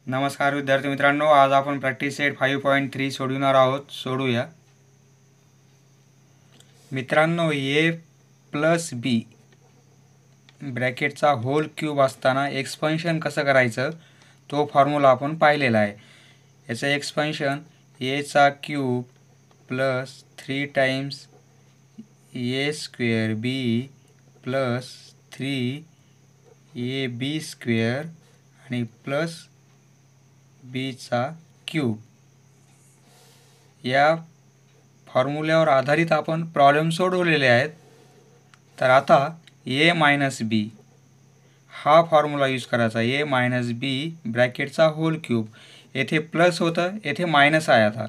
नमस्कार विद्यार्थी मित्रांनो, आज आपण प्रॅक्टिस सेट 5.3 सोडविणार आहोत. सोडूया मित्रांनो. ए प्लस बी ब्रॅकेटचा होल क्यूब असताना एक्सपेन्शन कसं करायचं तो फॉर्म्युला आपण पाहिलेला आहे. याचं एक्सपेन्शन एचा cube plus 3 times a square B plus 3 A B square आणि प्लस बीचा क्यूब. या फॉर्म्युल्यावर आधारित आपण प्रॉब्लेम सोडवलेले आहेत. तर आता ए मायनस बी हा फॉर्म्युला यूज करायचा. ए मायनस बी ब्रॅकेटचा होल क्यूब. येथे प्लस होतं, येथे मायनस आहे. आता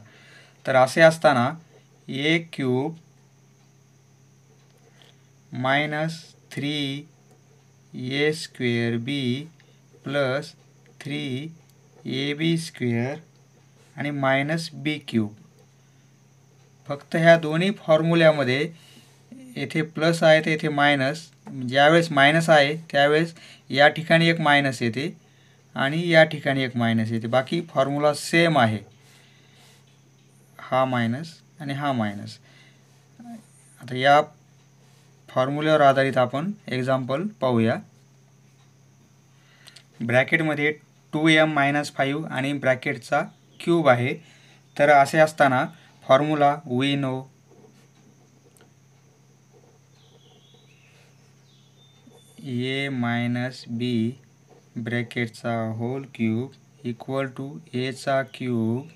तर असे असताना A cube minus 3 A square B plus 3 A B square आणि मायनस बी क्यूब. फक्त ह्या दोन्ही फॉर्म्युल्यामध्ये येथे प्लस आहे तर येथे मायनस. ज्यावेळेस मायनस आहे त्यावेळेस या ठिकाणी एक मायनस येते आणि या ठिकाणी एक मायनस येते. बाकी फॉर्म्युला सेम आहे. हा मायनस आणि हा मायनस. आता या फॉर्म्युल्यावर आधारित आपण एक्झाम्पल पाहूया. ब्रॅकेटमध्ये 2m-5 आणि ब्रॅकेटचा क्यूब आहे. तर असे असताना formula we know A minus B ब्रॅकेटचा होल क्यूब इक्वल टू एचा cube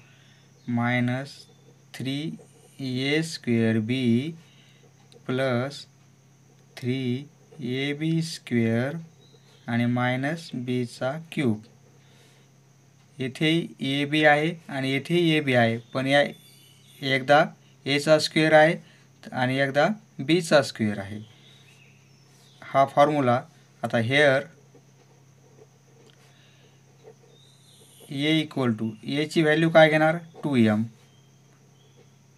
minus 3 A square B plus 3 A B square आणि मायनस बीचा क्यूब. येथे ए बी आहे आणि येथे ए बी आहे, पण या एकदा एचा स्क्वेअर आहे आणि एकदा बीचा स्क्वेअर आहे. हा फॉर्म्युला आता हेअर ए इक्वल टू एची व्हॅल्यू काय घेणार 2m.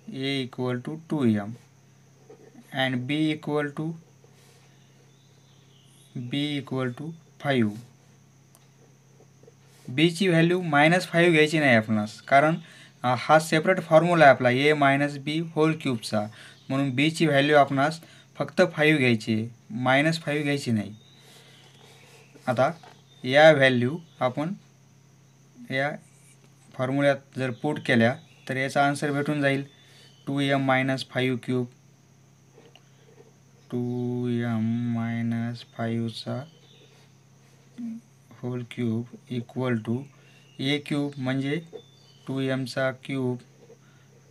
A equal to 2m and b equal to 5. बीची व्हॅल्यू -5 घ्यायची नाही आपणास, कारण हा सेपरेट फॉर्म्युला आहे आपला ए मायनस बी होल क्यूबचा. म्हणून बीची व्हॅल्यू आपणास फक्त 5 घ्यायची आहे, -5 घ्यायची नाही. आता या व्हॅल्यू आपण या फॉर्म्युल्यात जर पुट केल्या तर याचा आन्सर भेटून जाईल 2m-5 क्यूब. 2m-5चा whole cube equal to A cube म्हणजे 2mचा क्यूब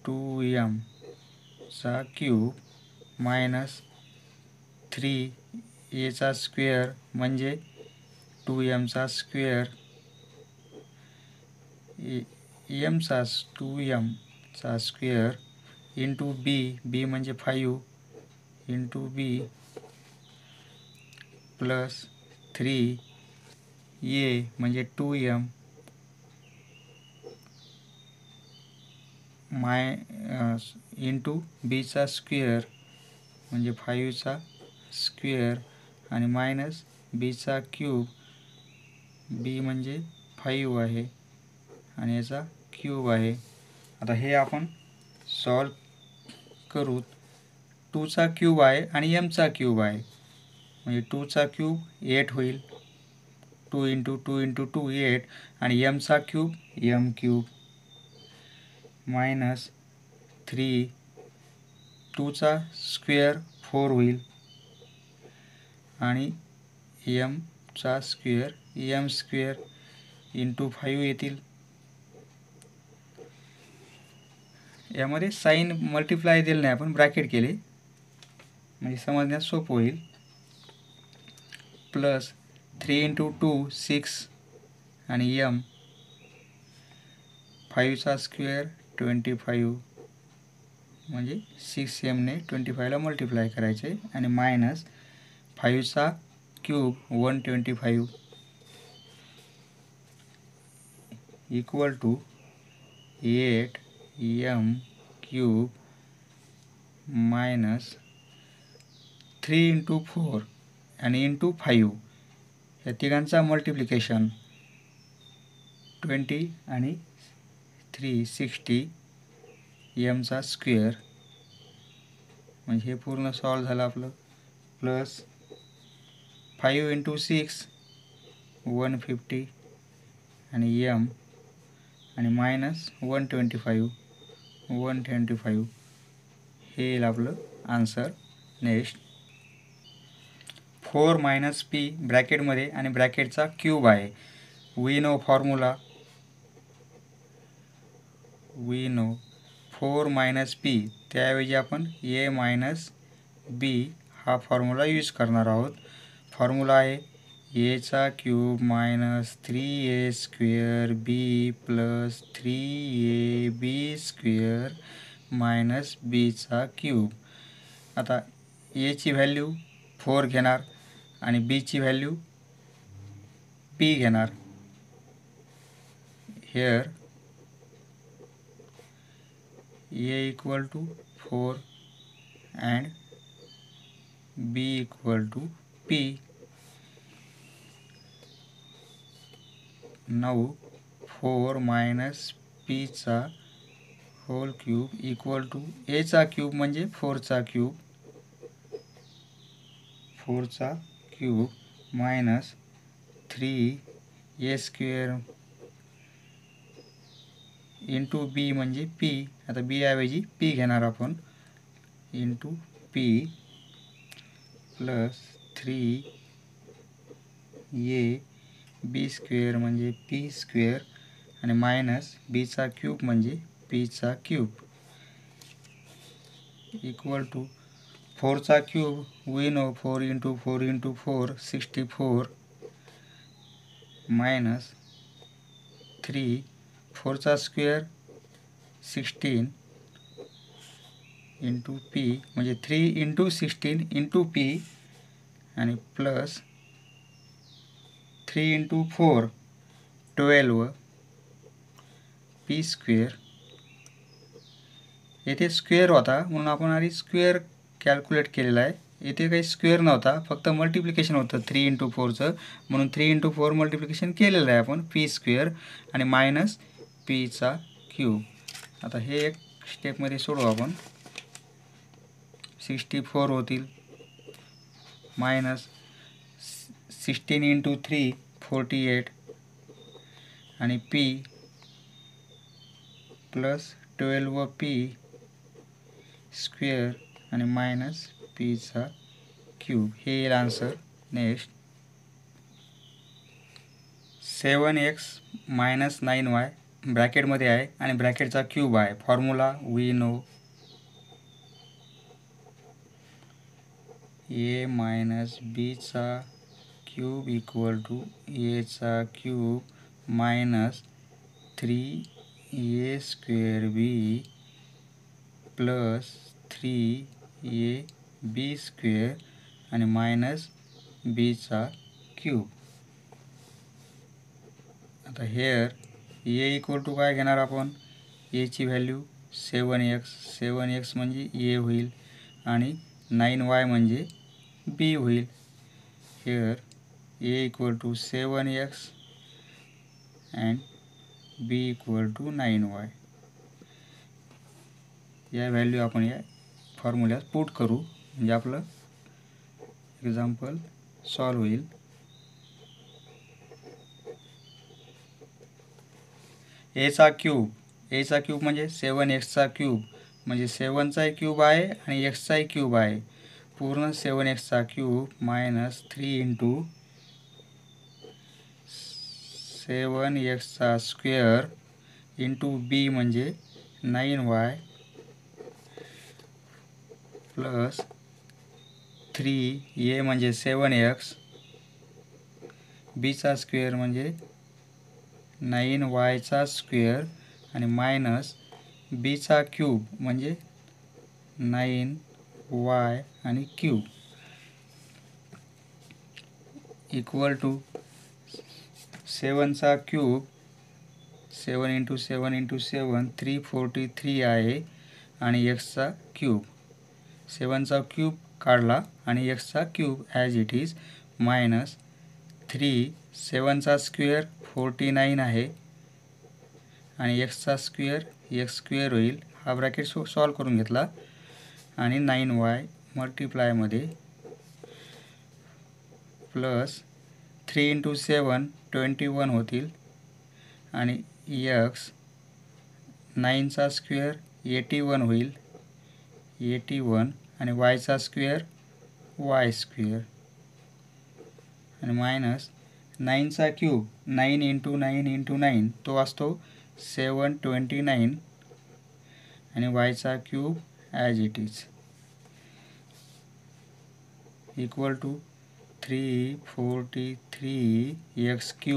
2mचा क्यूब मायनस 3 एचा स्क्वेअर म्हणजे 2mचा स्क्वेअर एमचा 2mचा स्क्वेअर इंटू बी म्हणजे 5 इंटू बी प्लस 3 ए म्हणजे 2m इंटू बीचा स्क्वेअर म्हणजे 5चा स्क्वेअर आणि मायनस बीचा क्यूब. बी म्हणजे 5 आहे आणि याचा क्यूब आहे. आता हे आपण सॉल्व करू. 2चा क्यूब आहे आणि एमचा क्यूब आहे म्हणजे 2चा क्यूब 8 होईल. 2 इंटू 2 इंटू 2 8 आणि एमचा क्यूब एम क्यूब मायनस 3 2चा स्क्वेअर 4 होईल आणि एमचा स्क्वेअर एम स्क्वेअर इंटू 5 येतील. यामध्ये साईन मल्टिप्लाय दिलं नाही, आपण ब्रॅकेट केले म्हणजे समजण्यास सोपं होईल. प्लस 3 इंटू 2 6 आणि एम 5चा स्क्वेअर 25 म्हणजे 6mने 25ला मल्टिप्लाय करायचे आणि मायनस 5चा cube 125 equal to 8m cube minus 3 into 4 आणि इंटू 5 या तिघांचा मल्टिप्लिकेशन 120 आणि 360 एमचा स्क्वेअर म्हणजे हे पूर्ण सॉल्व झालं आपलं. प्लस 5 × 6 150 आणि एम आणि मायनस 125 हे येईल आपलं आन्सर. नेक्स्ट 4 - p ब्रॅकेटमध्ये आणि ब्रॅकेटचा क्यूब आहे. वी नो फॉर्म्युला 4 - p त्याऐवजी आपण a - b हा फॉर्म्युला यूज करणार आहोत. फॉर्म्युला आहे a³ - 3a² b + 3ab² - b³. आता a ची व्हॅल्यू 4 घेणार आणि b ची व्हॅल्यू p घेणार. Here a = 4 and b = p. Now 4 - p चा whole cube equal to a चा क्यूब म्हणजे 4 चा cube minus 3a² into b म्हणजे p. आता b ऐवजी p घेणार आपण इंटू p प्लस 3ab² म्हणजे p² आणि मायनस b चा क्यूब म्हणजे p चा क्यूब इक्वल टू 4 चा क्यूब वी नो 4 × 4 × 4 64 मायनस 3 4 चा स्क्वेअर 16 इंटू p म्हणजे 3 × 16 इंटू p आणि प्लस 3 × 4 12 p². येथे स्क्वेअर होता म्हणून आपण आधी स्क्वेअर कॅल्क्युलेट केलेला आहे. येथे काही स्क्वेअर नव्हता, फक्त मल्टिप्लिकेशन होतं 3 × 4चं, म्हणून 3 × 4 मल्टिप्लिकेशन केलेलं आहे आपण p² आणि मायनस p³. आता हे एक स्टेपमध्ये सोडवू आपण. 64 होतील मायनस 16 × 3 48 आणि p प्लस 12p² आणि मायनस p³. हे येईल आन्सर. नेक्स्ट 7x - 9y ब्रॅकेटमध्ये आहे आणि ब्रॅकेटचा क्यूब आहे. Formula we know a - b² equal to a³ minus 3a² plus 3ab² आणि मायनस b³. आता हेअर a इक्वल टू काय घेणार आपण? a ची व्हॅल्यू 7x म्हणजे a होईल आणि 9y म्हणजे b होईल. Here a equal to 7x and b equal to 9y. या व्हॅल्यू आपण या फॉर्म्युल्यात पुट करू म्हणजे आपलं एक्झाम्पल सॉल्व होईल. a चा क्यूब म्हणजे 7x³ म्हणजे 7चा क्यूब आहे आणि x चा क्यूब आहे. पूर्ण 7x³ minus 3 × 7x² into b म्हणजे 9y प्लस 3a म्हणजे 7x b² म्हणजे 9y² आणि मायनस b³ म्हणजे 9y आणि क्यूब इक्वल टू 7/³ 7 × 7 × 7 343 आहे आणि x³ 7/³ काढला आणि x³ as it is minus 3 7चा स्क्वेअर 49 आहे आणि एक्सचा स्क्वेअर एक्स स्क्वेअर होईल. हा ब्रॅकेट सॉल्व करून घेतला आणि 9y मल्टिप्लायमध्ये प्लस 3 × 7 21 होतील आणि एक्स 9चा स्क्वेअर 81 होईल 81 आणि वायचा स्क्वेअर वाय स्क्वेअर आणि मायनस 9चा क्यूब 9 × 9 × 9 तो असतो 729 आणि वायचा cube as it is equal to 343x³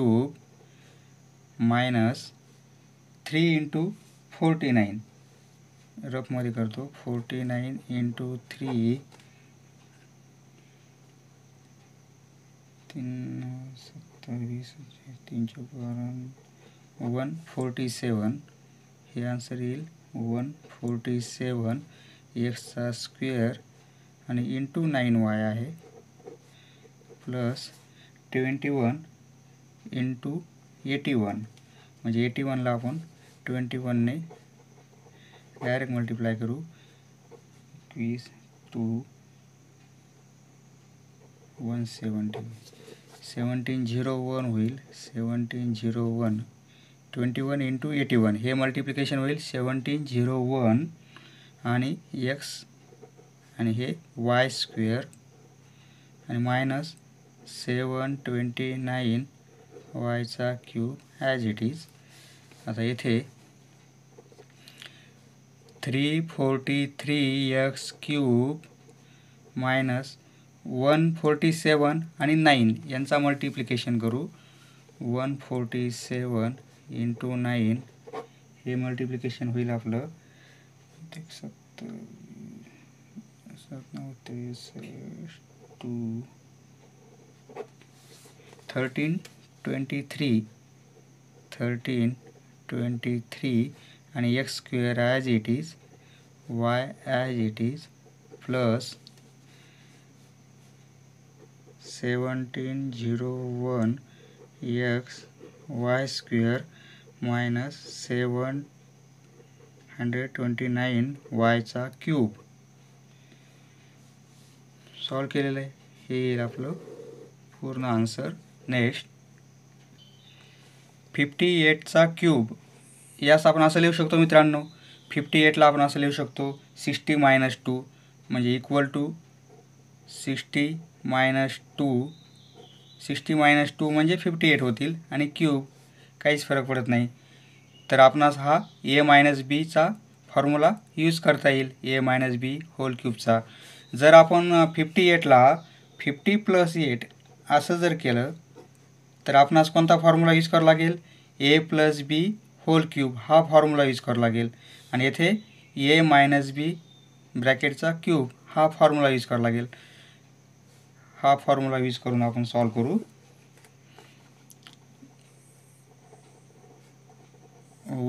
minus 3 × 49 रफमध्ये करतो 49 × 3 27 147 हे आन्सर येईल 147 एक्सचा स्क्वेअर आणि इंटू 9y आहे प्लस 21 × 81 म्हणजे 81ला आपण 21ने डायरेक्ट मल्टिप्लाय करू 20 2 170 1701 होईल 1701 21 × 81 हे मल्टिप्लिकेशन होईल 1701 आणि एक्स आणि हे वाय स्क्वेअर आणि मायनस 729 वायचा क्यूब ॲज इट इज. आता येथे 343x³ मायनस 147 आणि 9 यांचा मल्टिप्लिकेशन करू 147 × 9 हे मल्टिप्लिकेशन होईल आपलं 1323 आणि x square as it is y as it is plus 1701 x y square minus 729 वायचा क्यूब सॉल्व केलेलं आहे. हे येईल आपलं पूर्ण आन्सर. नेक्स्ट 58चा क्यूब यास आपण असं लिहू शकतो मित्रांनो 58ला आपण असं लिहू शकतो 60 - 2 म्हणजे इक्वल टू 60 - 2 60 - 2 म्हणजे 58 होतील आणि क्यूब काहीच फरक पडत नाही. तर आपणास हा a - b चा फॉर्म्युला यूज करता येईल a - b होल क्यूबचा. जर आपण 58ला 50 + 8 असं जर केलं तर आपणास कोणता फॉर्म्युला यूज करावा लागेल a + b होल क्यूब हा फॉर्म्युला यूज करावा लागेल आणि येथे a - b ब्रॅकेटचा क्यूब हा फॉर्म्युला यूज करावा लागेल. हा फॉर्म्युला यूज करून आपण सॉल्व करू.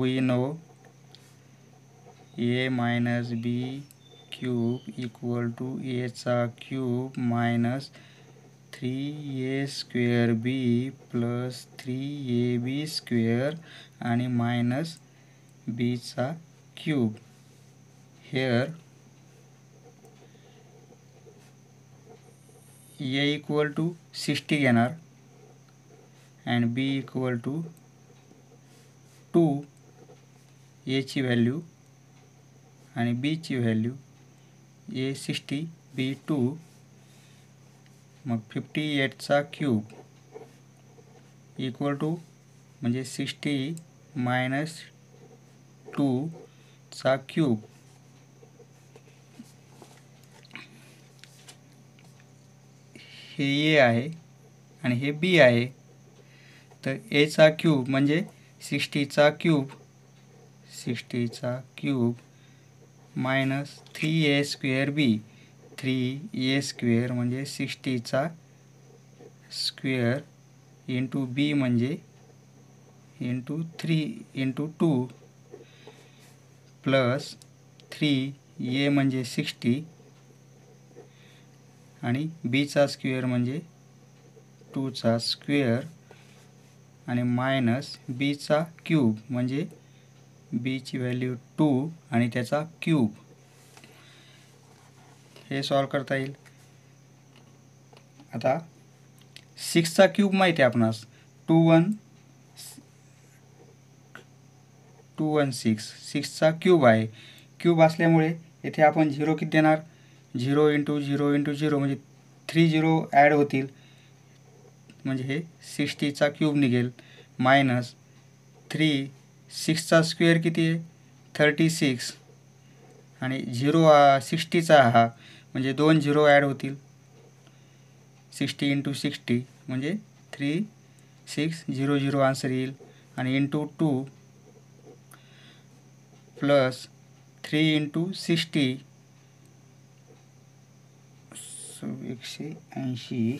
we know a - b cube equal to a चा cube minus 3a² b plus 3ab² आणि मायनस b चा cube. Here a equal to 60 घेणार and b equal to 2 a ची व्हॅल्यू आणि b ची व्हॅल्यू a 60 b 2 मग 58चा क्यूब इक्वल टू म्हणजे 60 - 2 चा क्यूब हे a आहे आणि हे b आहे. तर a चा क्यूब म्हणजे 60चा cube minus 3a² b 3a² म्हणजे 60चा स्क्वेअर इंटू b म्हणजे इंटू 3 इंटू 2 प्लस 3a म्हणजे 60 आणि b चा स्क्वेअर म्हणजे 2 चा स्क्वेअर आणि मायनस b चा क्यूब म्हणजे बीची व्हॅल्यू 2 आणि त्याचा क्यूब. हे सॉल्व करता येईल. आता 6चा क्यूब माहिती आहे आपणास, 216. 6चा क्यूब आहे. क्यूब असल्यामुळे येथे आपण 0 किती देणार, 0 इंटू 0 इंटू 0 म्हणजे 3 0 ॲड होतील, म्हणजे हे 60चा क्यूब निघेल. मायनस 3, 6चा स्क्वेअर किती आहे 36 आणि 60चा हा म्हणजे 2 0 ॲड होतील, 60 इंटू 60 म्हणजे 3600 आन्सर येईल. आणि इंटू 2 प्लस 3 इंटू 60 180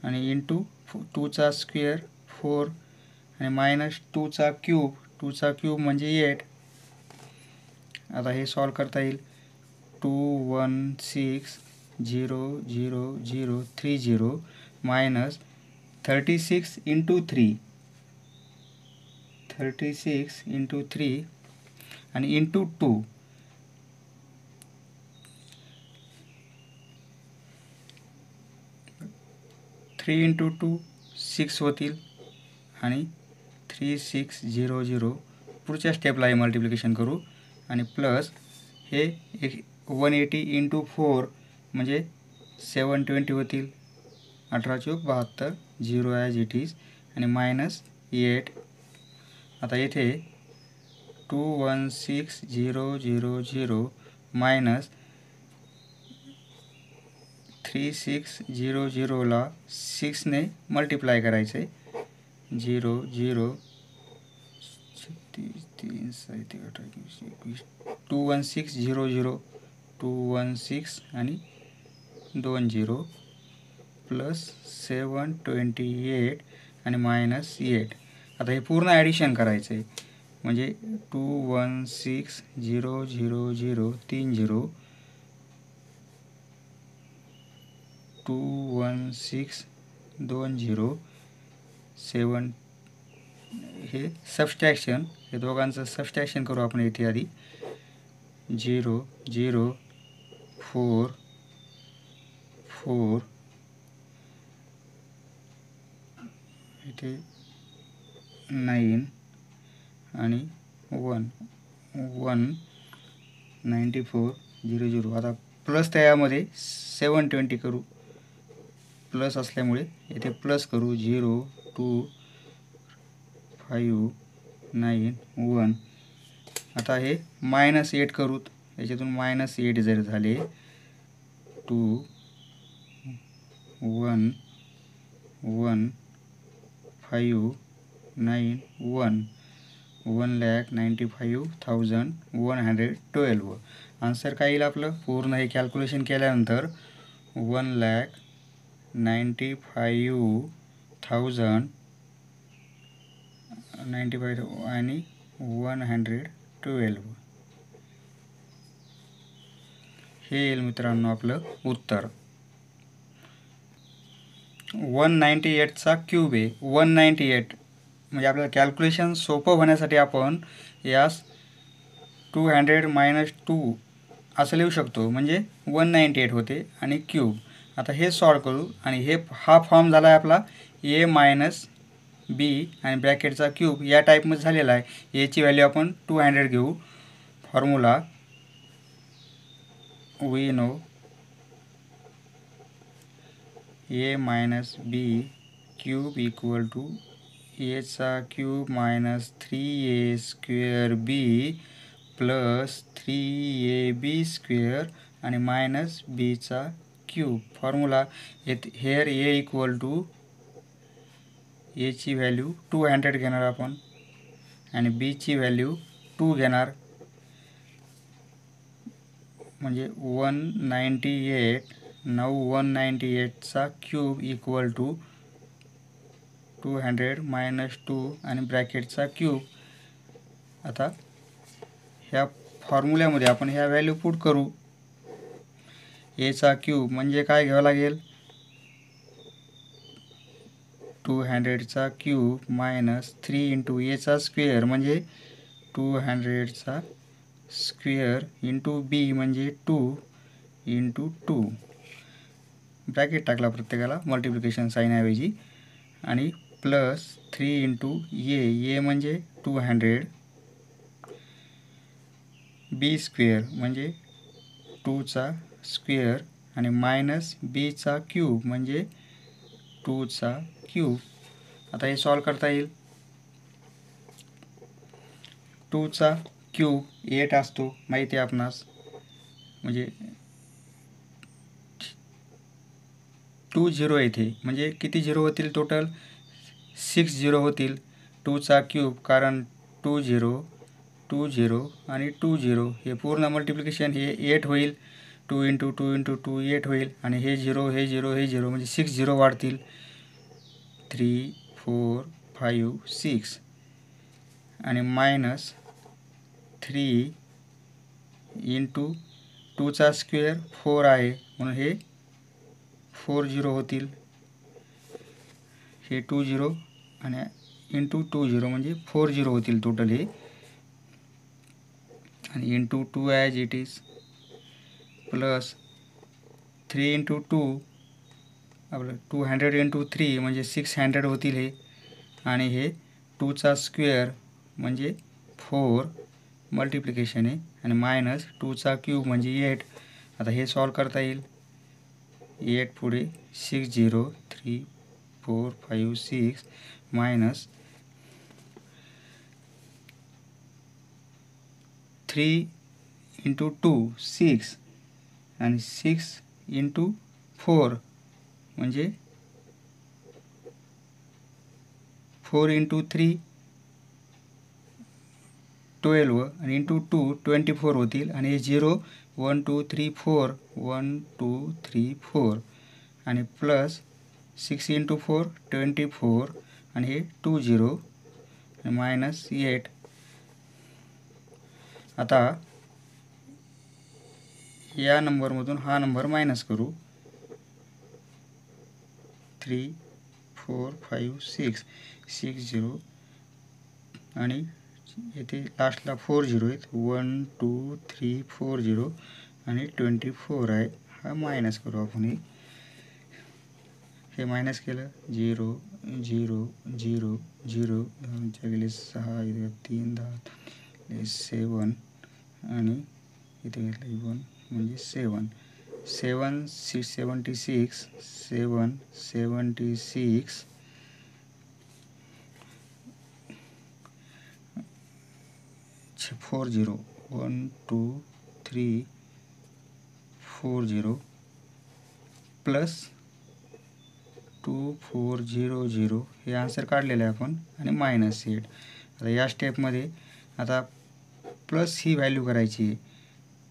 आणि इंटू 2चा स्क्वेअर 4 आणि मायनस 2चा क्यूब म्हणजे 8. आता हे सॉल्व करता येईल. 216,0,0,0,30 मायनस 36 इंटू 3 आणि इंटू 2 3 इंटू 2 6 होतील आणि 3600 पुढच्या स्टेपला हे मल्टिप्लिकेशन करू आणि प्लस हे 180 इंटू 4 म्हणजे 720 होतील, 18 चौक 72, 0 ॲज इट इज आणि मायनस 8. आता येथे 216,000 मायनस 3600ला 6ने मल्टिप्लाय करायचे, 0 0 3 7 8 21 216,000 216 आणि 20 प्लस 728 आणि मायनस 8. आता हे पूर्ण ॲडिशन करायचं आहे, म्हणजे 216,000 30 216 20 7 हे सबस्ट्रॅक्शन, हे दोघांचं सबस्ट्रॅक्शन करू आपण इथे आधी. 0 0 4 4 इथे 9 आणि 1 1 94 0 0. आता प्लस त्यामध्ये 720 करू, प्लस असल्यामुळे इथे प्लस करू, 0 2 5 9 1. आता हे मायनस 8 करू, याच्यातून मायनस 8 जर झाले 2 1 1 5 9 1 1,95,112. आन्सर काय येईल आपलं, पूर्ण हे कॅल्क्युलेशन केल्यानंतर 1,95,095 आणि 112 हे येईल मित्रांनो आपलं उत्तर. 198चा क्यूब आहे. 198 म्हणजे आपल्याला कॅल्क्युलेशन सोपं होण्यासाठी आपण यास 200 - 2 असं लिहू शकतो, म्हणजे 198 होते आणि क्यूब. आता हे सॉल्व करू आणि हा फॉर्म झाला आहे आपला a मायनस b आणि ब्रॅकेटचा क्यूब या टाईपमध्ये झालेला आहे. याची व्हॅल्यू आपण 200 घेऊ. Formula we know a minus b cube equal to aचा cube minus 3a square b plus 3ab square आणि मायनस bचा cube. Formula here a equal to aची व्हॅल्यू 200 घेणार आपण आणि bची व्हॅल्यू 2 घेणार, म्हणजे 198. 198चा क्यूब इक्वल टू 200 मायनस 2 आणि ब्रॅकेटचा क्यूब. आता ह्या फॉर्म्युल्यामध्ये आपण ह्या व्हॅल्यू पुट करू. एचा क्यूब म्हणजे काय घ्यावं लागेल, 200चा क्यूब मायनस 3 इंटू एचा स्क्वेअर म्हणजे 200चा स्क्वेअर इंटू बी म्हणजे 2 इंटू 2 ब्रॅकेट टाकला प्रत्येकाला मल्टिप्लिकेशन साईनऐवजी आणि प्लस 3 इंटू ए म्हणजे 200 बी स्क्वेअर म्हणजे 2चा स्क्वेअर आणि मायनस बीचा क्यूब म्हणजे 2चा क्यूब. आता हे सॉल्व करता येईल. 2चा क्यूब 8 असतो माहिती आहे आपणास, म्हणजे 2 झिरो येथे म्हणजे किती झिरो होतील टोटल 6 झिरो होतील. 2चा क्यूब कारण 2 झिरो 2 झिरो आणि 2 झिरो हे पूर्ण मल्टिप्लिकेशन हे 8 होईल. 2 इंटू 2 इंटू 2 8 होईल आणि हे झिरो हे झिरो हे झिरो म्हणजे 6 झिरो वाढतील. 3 4 5 6 आणि मायनस 3 इंटू 2चा स्क्वेअर 4 आहे म्हणून हे 4 झिरो होतील. हे 2 झिरो आणि इंटू 2 झिरो म्हणजे 4 झिरो होतील टोटल हे आणि into 2 as it is plus 3 into 2 आपलं 200 इंटू 3 म्हणजे 600 होतील हे आणि हे 2चा स्क्वेअर म्हणजे 4 मल्टिप्लिकेशन आहे आणि मायनस 2चा क्यूब म्हणजे 8. आता हे सॉल्व करता येईल. 8 पुढे 6 0 3 4 5 6 मायनस 3 इंटू 2 6 आणि 6 इंटू 4 म्हणजे 4 इंटू 3 12 आणि इंटू 2 24 होतील आणि हे 0 1 2 3 4 1 2 3 4 आणि प्लस 6 इंटू 4 24 आणि हे 2 0 आणि मायनस 8. आता या नंबरमधून हा नंबर मायनस करू. 3 4 5 6 6 0 आणि येथे लास्टला 4 झिरो आहेत. 1 2 3 4 झिरो आणि 24 आहे. हा मायनस करू आपण. हे मायनस केलं 0 0 0 0 गेले 6 इथे 3 10 7 आणि इथे घेतलं 1 म्हणजे 7 7 76 7 76 4 0 1 2 3 4 0 प्लस 2 4 0 0 हे आन्सर काढलेलं आहे आपण आणि मायनस 8. आता या स्टेपमध्ये आता प्लस ही व्हॅल्यू करायची आहे.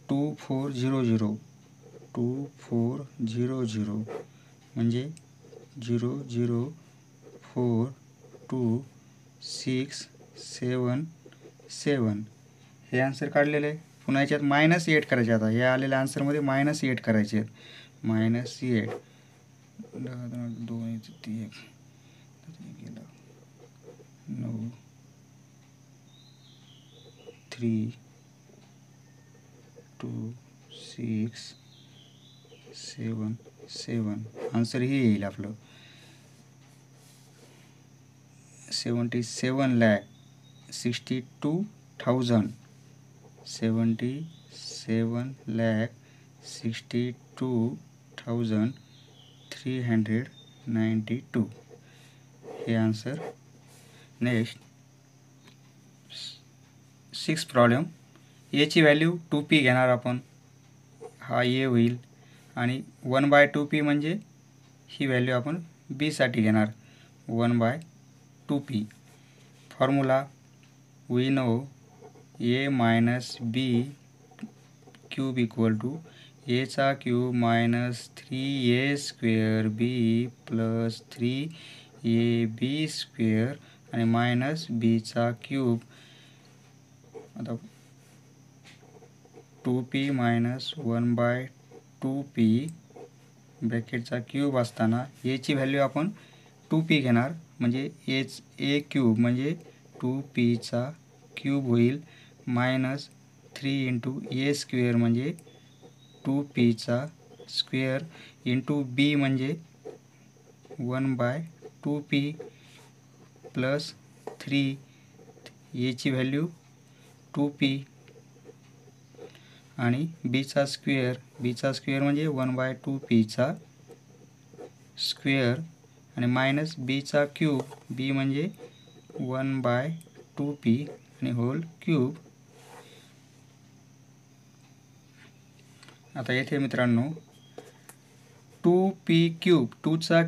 2 4 0 0 2 4 0 0 म्हणजे 0 0 4 2 6 7 7 हे आन्सर काढलेलं आहे. पुन्हा याच्यात मायनस 8 करायचे. आता या आलेल्या आन्सरमध्ये मायनस 8 करायचे आहेत. मायनस 8 2 1 गेला 9 3 2 6 7 7 आन्सर हे येईल आपलं 77,62,000 77,62,392 हे आन्सर. Next 6 problem. एची व्हॅल्यू 2p घेणार आपण. हा ए होईल आणि 1/2p म्हणजे ही व्हॅल्यू आपण बी साठी घेणार. 1/2p. Formula we know A minus B cube equal to एचा क्यूब मायनस 3a स्क्वेअर बी प्लस 3ab स्क्वेअर आणि मायनस बीचा क्यूब. आता 2p मायनस 1/2p ब्रॅकेटचा क्यूब असताना एची व्हॅल्यू आपण 2p घेणार म्हणजे ए क्यूब म्हणजे 2pचा क्यूब होईल मायनस 3 इंटू ए स्क्वेअर म्हणजे 2pचा स्क्वेअर इंटू बी म्हणजे 1/2p प्लस 3 एची व्हॅल्यू 2p आणि बीचा स्क्वेअर म्हणजे 1/2pचा स्क्वेअर आणि मायनस बीचा क्यूब बी म्हणजे 1/2p आणि होल क्यूब. आता येथे मित्रांनो 2p क्यूब 2चा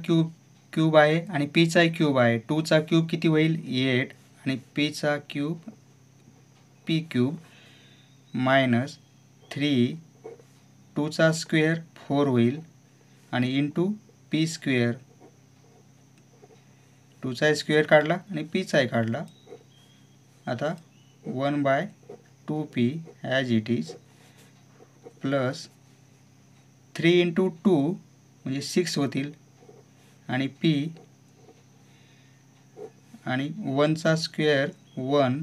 क्यूब आहे आणि pचा क्यूब आहे. 2चा क्यूब किती होईल 8 आणि pचा क्यूब p क्यूब मायनस 3 2चा स्क्वेअर 4 होईल आणि इंटू p स्क्वेअर 2चा स्क्वेअर काढला आणि pचा काढला. आता 1/2p as it is plus 3 into 2 म्हणजे 6 होतील आणि p आणि 1चा स्क्वेअर 1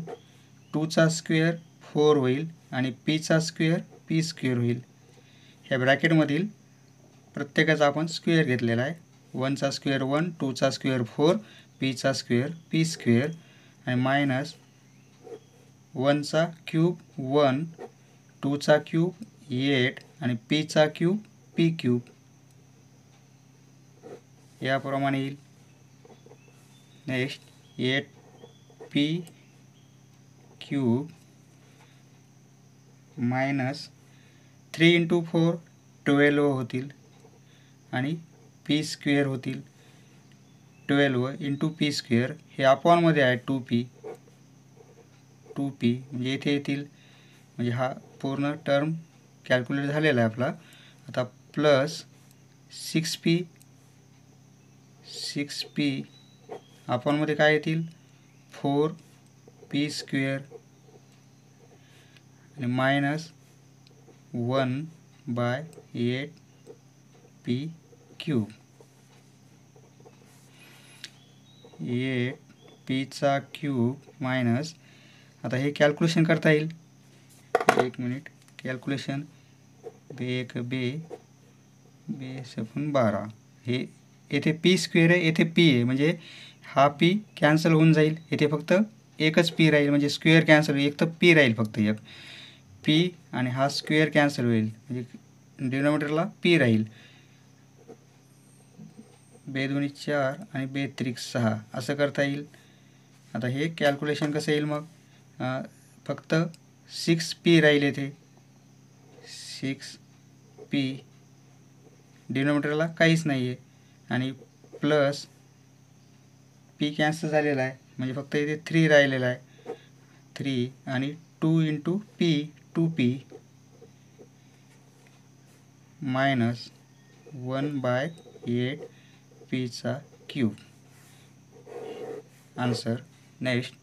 2चा स्क्वेअर 4 होईल आणि pचा स्क्वेअर p स्क्वेअर होईल. ह्या ब्रॅकेटमधील प्रत्येकाचा आपण स्क्वेअर घेतलेला आहे. 1चा स्क्वेअर 1 2चा स्क्वेअर 4 pचा स्क्वेअर p स्क्वेअर आणि मायनस 1चा क्यूब 1 2चा क्यूब 8 आणि pचा क्यूब p क्यूब याप्रमाणे येईल. Next 8p cube minus 3 into 4 12 होतील आणि p स्क्वेअर होतील 12 इंटू p स्क्वेअर हे अपॉनमध्ये आहे 2p म्हणजे इथे येतील म्हणजे हा पूर्ण टर्म कॅल्क्युलेट झालेला आहे आपला. आता प्लस 6p अपॉनमध्ये काय येतील 4p स्क्वेअर आणि मायनस 1/8p क्यूब 8pचा क्यूब मायनस आता हे कॅल्क्युलेशन करता येईल. एक मिनिट कॅल्क्युलेशन बे 12 हे येथे p स्क्वेअर आहे येथे p आहे म्हणजे हा p कॅन्सल होऊन जाईल. येथे फक्त एकच p राहील म्हणजे स्क्वेअर कॅन्सल होईल. एक तर p राहील फक्त एक p आणि हा स्क्वेअर कॅन्सल होईल म्हणजे डिनॉमिनेटरला p राहील. 2 दूनी 4 आणि 2 त्रिक 6 असं करता येईल. आता हे कॅल्क्युलेशन कसं येईल मग फक्त 6p राहील येथे 6p डिनॉमिनेटरला काहीच नाही आहे आणि प्लस p कॅन्सल झालेला आहे म्हणजे फक्त इथे 3 राहिलेला आहे 3 आणि 2 इंटू p 2p मायनस 1/8pचा क्यूब आन्सर. नेक्स्ट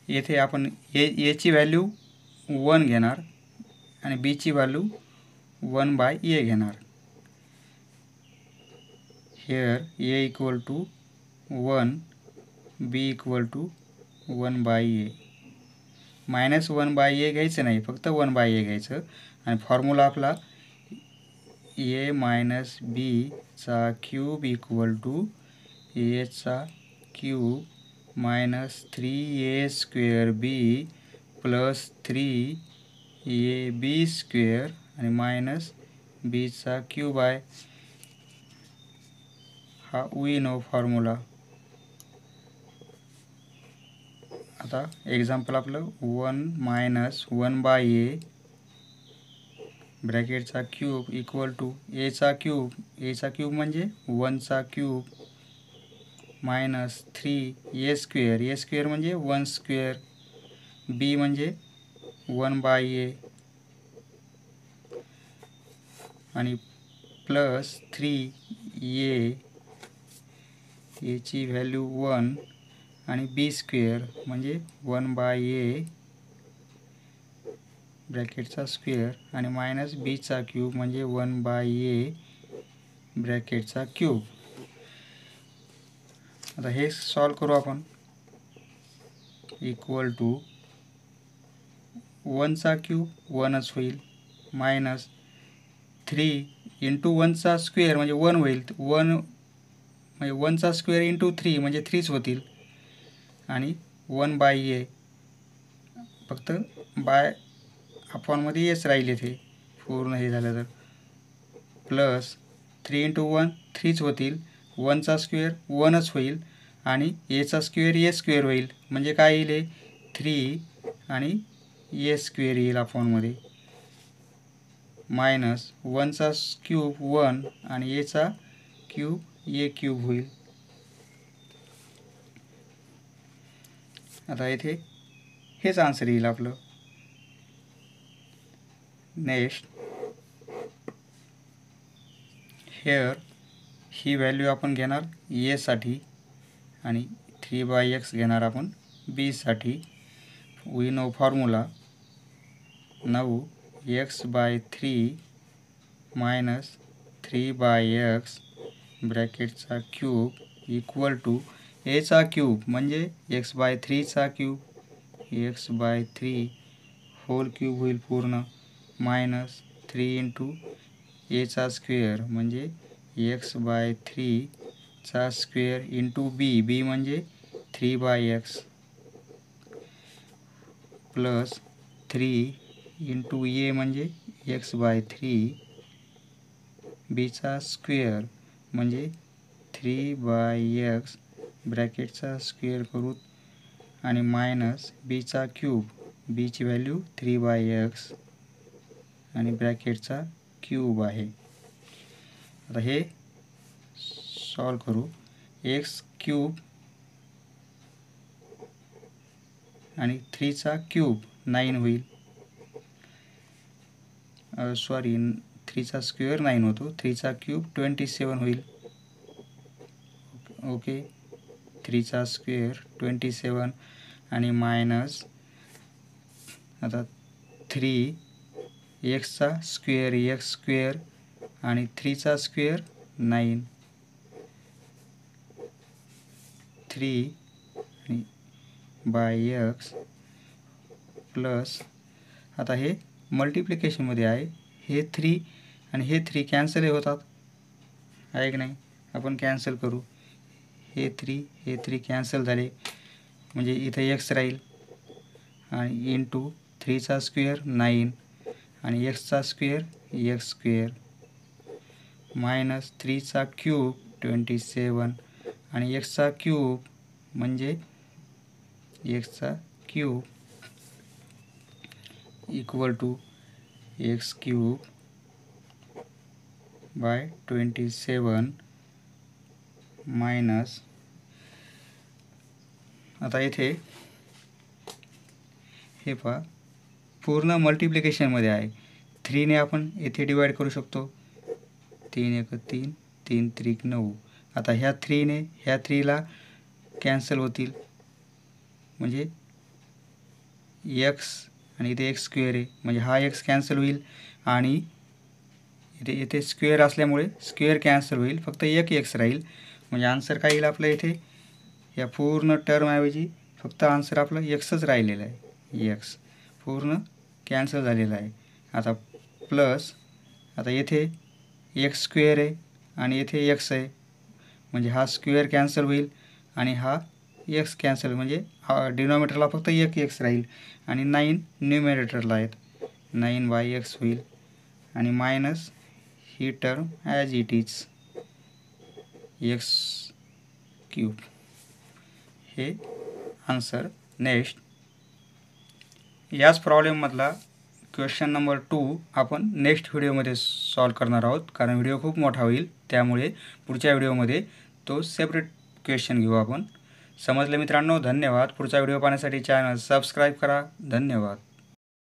येथे आपण एची व्हॅल्यू 1 घेणार आणि बीची व्हॅल्यू 1/a घेणार. Here a equal to 1 b equal to 1/a minus 1/a घ्यायचं नाही फक्त 1/a घ्यायचं आणि फॉर्म्युला आपला a मायनस बीचा क्यूब इक्वल टू एचा क्यूब मायनस 3a स्क्वेअर बी प्लस 3ab स्क्वेअर आणि मायनस बीचा क्यूब आहे. हा वी नो फॉर्म्युला. आता एक्झाम्पल आपलं 1 मायनस 1/a ब्रॅकेटचा क्यूब इक्वल टू एचा क्यूब म्हणजे 1चा क्यूब मायनस 3a स्क्वेअर म्हणजे 1 स्क्वेअर b म्हणजे 1/a आणि प्लस 3a ची व्हॅल्यू 1 आणि b स्क्वेअर म्हणजे 1/a ब्रॅकेटचा स्क्वेअर आणि मायनस बीचा क्यूब म्हणजे 1/a ब्रॅकेटचा क्यूब. आता हे सॉल्व करू आपण. इक्वल टू 1चा क्यूब 1च होईल मायनस 3 इंटू 1चा स्क्वेअर म्हणजे 1 होईल 1 म्हणजे 1चा स्क्वेअर इंटू 3 म्हणजे 3च होतील आणि 1 बाय ए फक्त बाय अपॉनमध्ये एच राहिले ते पूर्ण हे झालं तर प्लस 3 इंटू 1 3च होतील 1चा स्क्वेअर 1च होईल आणि एचा स्क्वेअर ए स्क्वेअर होईल म्हणजे काय येईल 3 आणि ए स्क्वेअर येईल अपॉनमध्ये मायनस 1चा क्यूब 1 आणि एचा क्यूब ए क्यूब होईल. आता इथे हेच आन्सर येईल आपलं. नेक्स्ट हेअर ही व्हॅल्यू आपण घेणार ए साठी आणि 3/x घेणार आपण बी साठी. We know formula. Now x/3 minus 3/x ब्रॅकेटचा क्यूब इक्वल टू एचा क्यूब म्हणजे x/3चा क्यूब x/3 होल क्यूब होईल पूर्ण मायनस 3 इंटू एचा स्क्वेअर म्हणजे x/3चा स्क्वेअर इंटू बी म्हणजे 3/x प्लस 3 इंटू ए म्हणजे x/3 बीचा स्क्वेअर म्हणजे 3/x ब्रॅकेटचा स्क्वेअर करू आणि मायनस बीचा क्यूब बीची व्हॅल्यू 3/x आणि ब्रॅकेटचा क्यूब आहे. आता हे सॉल्व करू. x क्यूब आणि 3चा क्यूब 9 होईल. सॉरी 3चा स्क्वेअर 9 होतो 3चा क्यूब 27 होईल. ओके 3चा स्क्वेअर 27 आणि मायनस आता 3 एक्सचा स्क्वेअर एक्स स्क्वेअर आणि 3चा स्क्वेअर 9 3 आणि बाय एक्स प्लस आता हे मल्टिप्लिकेशनमध्ये आहे हे 3 आणि हे 3 कॅन्सल होतात आहे की नाही. आपण कॅन्सल करू. हे 3 कॅन्सल झाले म्हणजे इथे एक्स राहील आणि इंटू 3चा स्क्वेअर 9 आणि एक्सचा स्क्वेअर एक्स स्क्वेअर मायनस 3चा क्यूब 27 आणि एक्सचा क्यूब म्हणजे एक्सचा cube equal to x cube by 27 minus आता इथे हे पहा पूर्ण मल्टिप्लिकेशनमध्ये आहे 3 ने आपण इथे डिवाइड करू शकतो 3 1 3 3 3 9. आता ह्या 3 ने ह्या 3ला कॅन्सल होतील म्हणजे एक्स आणि इथे एक्स स्क्वेअर आहे म्हणजे हा एक्स कॅन्सल होईल आणि इथे स्क्वेअर असल्यामुळे स्क्वेअर कॅन्सल होईल फक्त एक एक्स राहील म्हणजे आन्सर काय येईल आपलं इथे या पूर्ण टर्मऐवजी फक्त आन्सर आपलं एक्सच राहिलेलं आहे एक्स पूर्ण कॅन्सल झालेला आहे. आता प्लस आता येथे एक्स स्क्वेअर आहे आणि येथे एक्स आहे म्हणजे हा स्क्वेअर कॅन्सल होईल आणि हा एक्स कॅन्सल म्हणजे डिनॉमिनेटरला फक्त एक एक्स राहील आणि 9 न्यूमरेटरला आहेत 9/x होईल आणि minus he term as it is x cube हे आन्सर. नेक्स्ट याच प्रॉब्लेममधला क्वेश्चन नंबर 2 आपण नेक्स्ट व्हिडिओमध्ये सॉल्व करणार आहोत कारण व्हिडिओ खूप मोठा होईल त्यामुळे पुढच्या व्हिडिओमध्ये तो सेपरेट क्वेश्चन घेऊ आपण. समजले मित्रांनो. धन्यवाद. पुढचा व्हिडिओ पाहण्यासाठी चॅनल सबस्क्राईब करा. धन्यवाद.